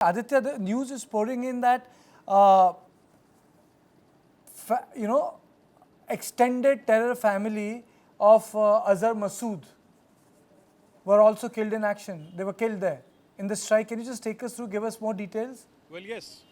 Aditya, the news is pouring in that, uh, extended terror family of Azhar Masood were also killed in action. They were killed there in the strike. Can you just take us through, give us more details? Well, yes.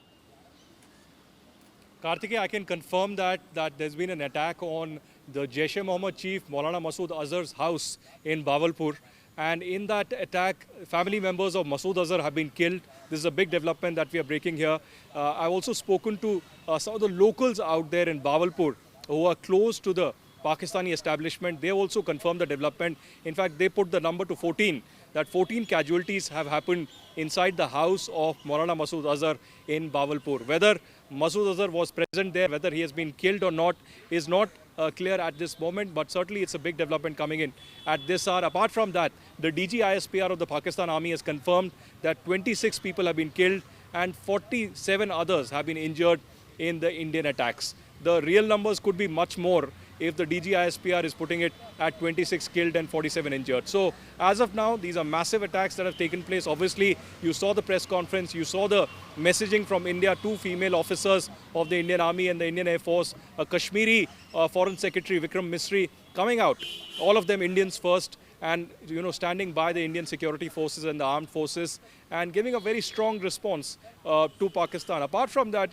Karthikeya, I can confirm that there's been an attack on the Jaish-e-Mohammed chief Maulana Masood Azhar's house in Bahawalpur. And in that attack, family members of Masood Azhar have been killed. This is a big development that we are breaking here. I've also spoken to some of the locals out there in Bahawalpur who are close to the Pakistani establishment. They also confirmed the development. In fact, they put the number to 14, that 14 casualties have happened inside the house of Maulana Masood Azhar in Bahawalpur. Whether Masood Azhar was present there, whether he has been killed or not, is not clear at this moment, but certainly it's a big development coming in at this hour. Apart from that, the DG-ISPR of the Pakistan Army has confirmed that 26 people have been killed and 47 others have been injured in the Indian attacks. The real numbers could be much more if the DG-ISPR is putting it at 26 killed and 47 injured. So as of now, these are massive attacks that have taken place. Obviously, you saw the press conference, you saw the messaging from India, 2 female officers of the Indian Army and the Indian Air Force, a Kashmiri Foreign Secretary, Vikram Misri, coming out, all of them Indians first, and standing by the Indian security forces and the armed forces and giving a very strong response to Pakistan. Apart from that,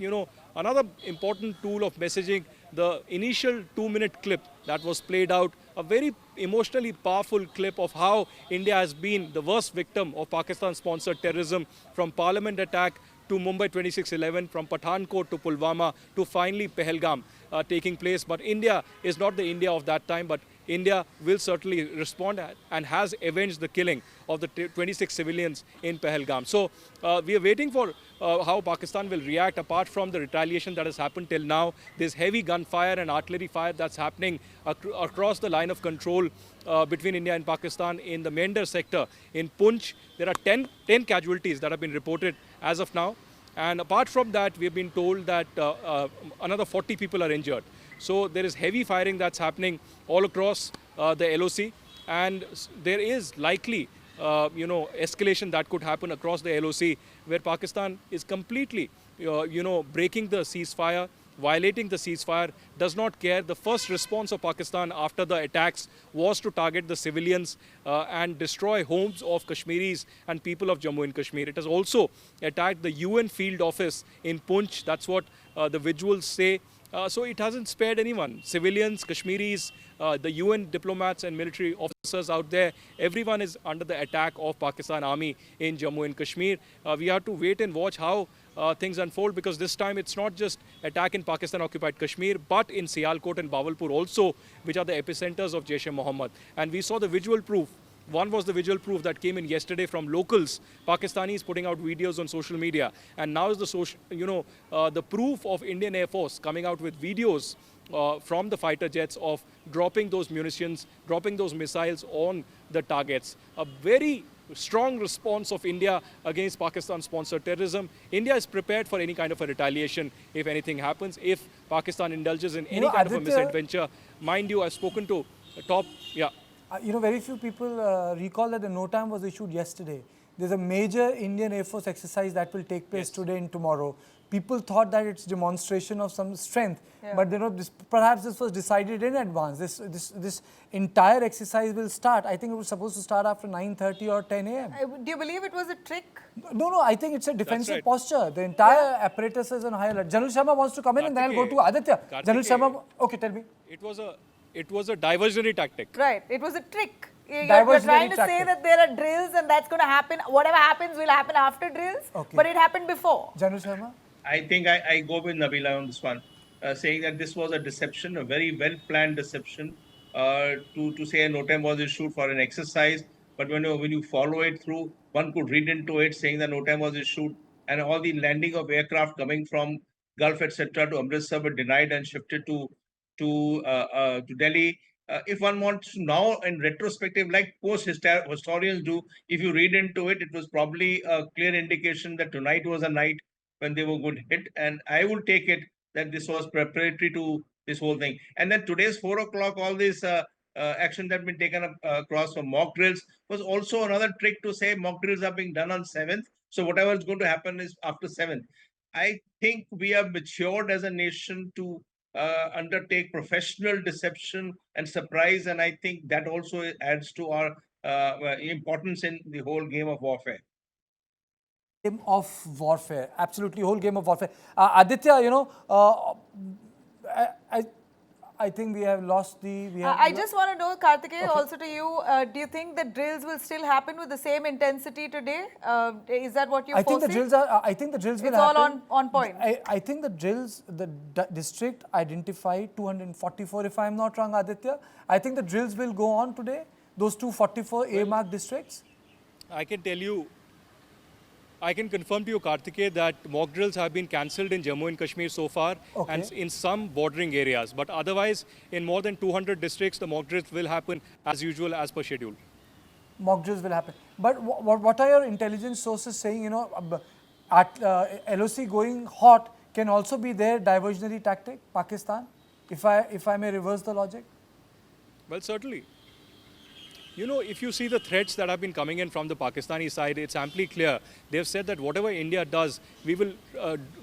another important tool of messaging, the initial 2-minute clip that was played out, a very emotionally powerful clip of how India has been the worst victim of Pakistan-sponsored terrorism, from Parliament attack to Mumbai 26/11, from Pathankot to Pulwama to finally Pahalgam taking place. But India is not the India of that time, but India will certainly respond and has avenged the killing of the 26 civilians in Pahalgam. So we are waiting for how Pakistan will react. Apart from the retaliation that has happened till now, there's heavy gunfire and artillery fire that's happening across the line of control between India and Pakistan in the Mender sector. In Punch, there are 10 casualties that have been reported as of now. And apart from that, we've been told that another 40 people are injured. So there is heavy firing that's happening all across the LOC, and there is likely, escalation that could happen across the LOC, where Pakistan is completely, breaking the ceasefire, violating the ceasefire, does not care. The first response of Pakistan after the attacks was to target the civilians and destroy homes of Kashmiris and people of Jammu and Kashmir. It has also attacked the UN field office in Punch. That's what the visuals say. So it hasn't spared anyone. Civilians, Kashmiris, the UN diplomats and military officers out there, everyone is under the attack of Pakistan Army in Jammu and Kashmir. We have to wait and watch how things unfold, because this time it's not just attack in Pakistan-occupied Kashmir, but in Sialkot and Bahawalpur also, which are the epicenters of Jaish-e-Mohammed. And we saw the visual proof. One was the visual proof that came in yesterday from locals, Pakistanis putting out videos on social media. And now is the proof of Indian Air Force coming out with videos from the fighter jets of dropping those munitions, dropping those missiles on the targets. A very strong response of India against Pakistan-sponsored terrorism. India is prepared for any kind of a retaliation if anything happens, if Pakistan indulges in any kind of a misadventure. Mind you, I've spoken to top, yeah. Very few people recall that the NOTAM was issued yesterday. There's a major Indian Air Force exercise that will take place today and tomorrow. People thought that it's demonstration of some strength, but perhaps this was decided in advance. This entire exercise will start. I think it was supposed to start after 9:30 or 10 a.m. Do you believe it was a trick? No. I think it's a defensive posture. The entire apparatus is on high alert. General Sharma wants to come in, and then I'll go to Aditya. General Sharma, okay, tell me. It was a diversionary tactic. Right. It was a trick. You're trying to say that there are drills and that's going to happen. Whatever happens will happen after drills. Okay. But it happened before. General Sharma? I think I go with Nabila on this one, saying that this was a deception, a very well-planned deception, to say a NOTAM was issued for an exercise. But when you follow it through, one could read into it saying that NOTAM was issued, and all the landing of aircraft coming from Gulf, etc., to Amritsar were denied and shifted to Delhi. If one wants to now, in retrospective, like post-historians do, if you read into it, it was probably a clear indication that tonight was a night when they were good hit. And I would take it that this was preparatory to this whole thing. And then today's 4 o'clock, all this action that been taken across for mock drills was also another trick to say mock drills are being done on 7th. So whatever is going to happen is after 7. I think we are matured as a nation to undertake professional deception and surprise, and I think that also adds to our importance in the whole game of warfare. Game of warfare, absolutely, whole game of warfare. Aditya, I, I, I think we have lost the. I just want to know, Karthikeya, also to you, do you think the drills will still happen with the same intensity today? Is that what you I foresee? think the drills are. I think the drills will It's all happen. on point. I think the drills, the district identified 244, if I am not wrong, Aditya. I think the drills will go on today. Those 244 A-marked districts. I can tell you, I can confirm to you, Karthikeya, that mock drills have been cancelled in Jammu and Kashmir so far, and in some bordering areas. But otherwise, in more than 200 districts, the mock drills will happen as usual, as per schedule. Mock drills will happen. But what are your intelligence sources saying? LOC going hot can also be their diversionary tactic, Pakistan, if I may reverse the logic. Well, certainly. If you see the threats that have been coming in from the Pakistani side, it's amply clear. They've said that whatever India does, we will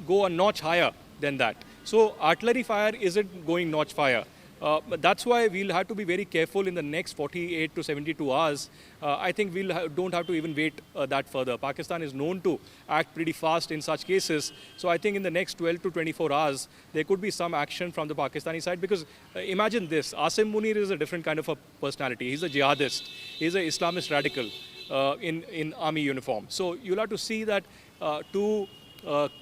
go a notch higher than that. So artillery fire isn't going notch fire. But that's why we'll have to be very careful in the next 48 to 72 hours. I think we'll don't have to even wait that further. Pakistan is known to act pretty fast in such cases. So I think in the next 12 to 24 hours, there could be some action from the Pakistani side. Because imagine this, Asim Munir is a different kind of a personality. He's a jihadist. He's an Islamist radical in army uniform. So you'll have to see that to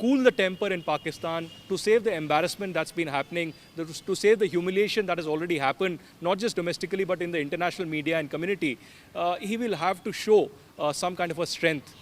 cool the temper in Pakistan, to save the embarrassment that's been happening, to save the humiliation that has already happened, not just domestically but in the international media and community, he will have to show some kind of a strength.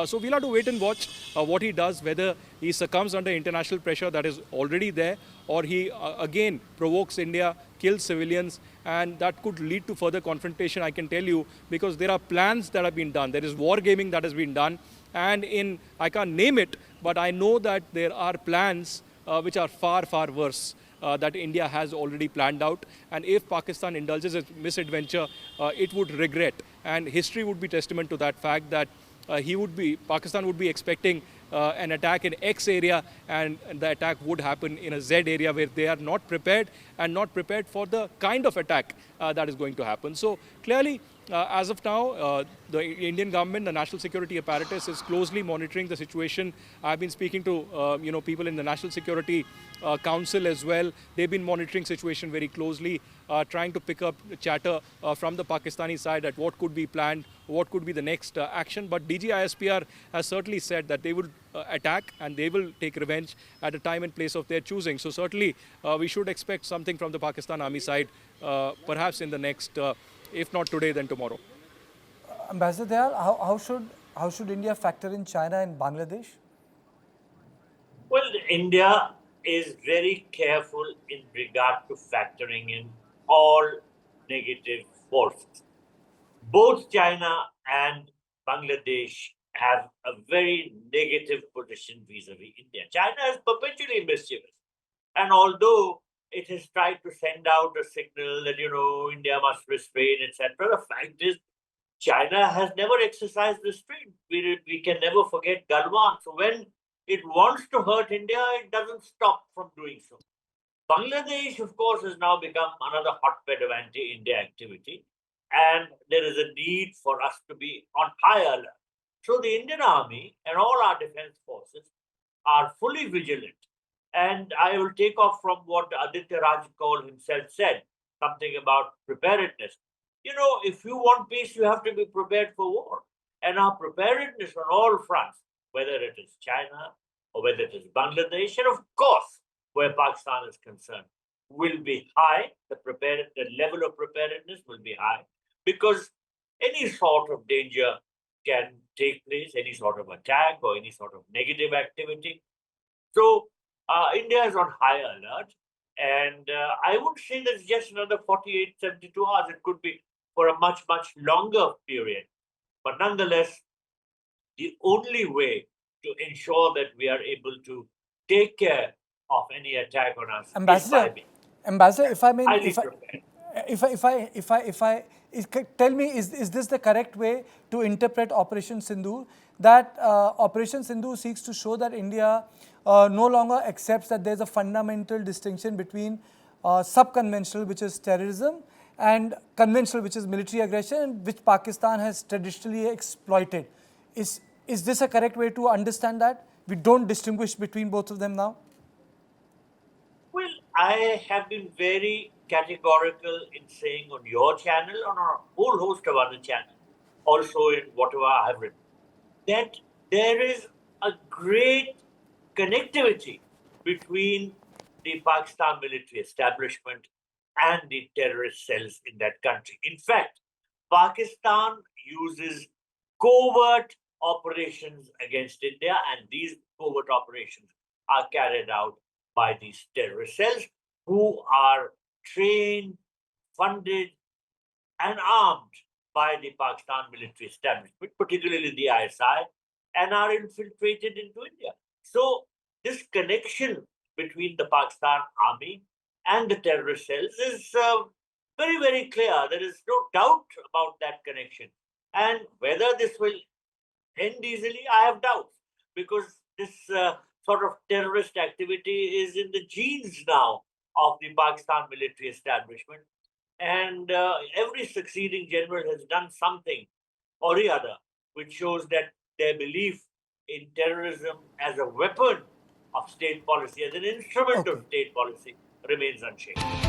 So we'll have to wait and watch what he does, whether he succumbs under international pressure that is already there, or he again provokes India, kills civilians, and that could lead to further confrontation, I can tell you, because there are plans that have been done. There is wargaming that has been done. And I can't name it, but I know that there are plans which are far, far worse that India has already planned out. And if Pakistan indulges in misadventure, it would regret. And history would be testament to that fact that Pakistan would be expecting an attack in X area, and the attack would happen in a Z area where they are not prepared and not prepared for the kind of attack that is going to happen. So clearly, as of now, the Indian government, the national security apparatus is closely monitoring the situation. I've been speaking to people in the National Security Council as well. They've been monitoring situation very closely, trying to pick up chatter from the Pakistani side at what could be planned, what could be the next action. But DGISPR has certainly said that they will attack and they will take revenge at a time and place of their choosing. So certainly we should expect something from the Pakistan Army side, perhaps in the next if not today, then tomorrow. Ambassador Dayal, how should India factor in China and Bangladesh? Well, India is very careful in regard to factoring in all negative forces. Both China and Bangladesh have a very negative position vis-a-vis India. China is perpetually mischievous. And although it has tried to send out a signal that, India must restrain, etc. The fact is, China has never exercised restraint. We can never forget Galwan. So when it wants to hurt India, it doesn't stop from doing so. Bangladesh, of course, has now become another hotbed of anti-India activity. And there is a need for us to be on high alert. So the Indian Army and all our defense forces are fully vigilant. And I will take off from what Aditya Raj Kaul himself said, something about preparedness. If you want peace, you have to be prepared for war. And our preparedness on all fronts, whether it is China or whether it is Bangladesh, and of course, where Pakistan is concerned, will be high. The level of preparedness will be high, because any sort of danger can take place, any sort of attack or any sort of negative activity. So India is on high alert, and I would say that it's just another 48, 72 hours. It could be for a much, much longer period. But nonetheless, the only way to ensure that we are able to take care of any attack on us Ambassador, if I may, tell me, is this the correct way to interpret Operation Sindoor? that Operation Sindoor seeks to show that India no longer accepts that there is a fundamental distinction between sub-conventional, which is terrorism, and conventional, which is military aggression, which Pakistan has traditionally exploited. Is this a correct way to understand that? We don't distinguish between both of them now? Well, I have been very categorical in saying on your channel, on a whole host of other channels, also in whatever I have written, that there is a great connectivity between the Pakistan military establishment and the terrorist cells in that country. In fact, Pakistan uses covert operations against India, and these covert operations are carried out by these terrorist cells who are trained, funded, and armed by the Pakistan military establishment, particularly the ISI, and are infiltrated into India. So this connection between the Pakistan army and the terrorist cells is very, very clear. There is no doubt about that connection. And whether this will end easily, I have doubts, because this sort of terrorist activity is in the genes now of the Pakistan military establishment. And every succeeding general has done something or the other which shows that their belief in terrorism as a weapon of state policy, as an instrument of state policy, remains unchanged.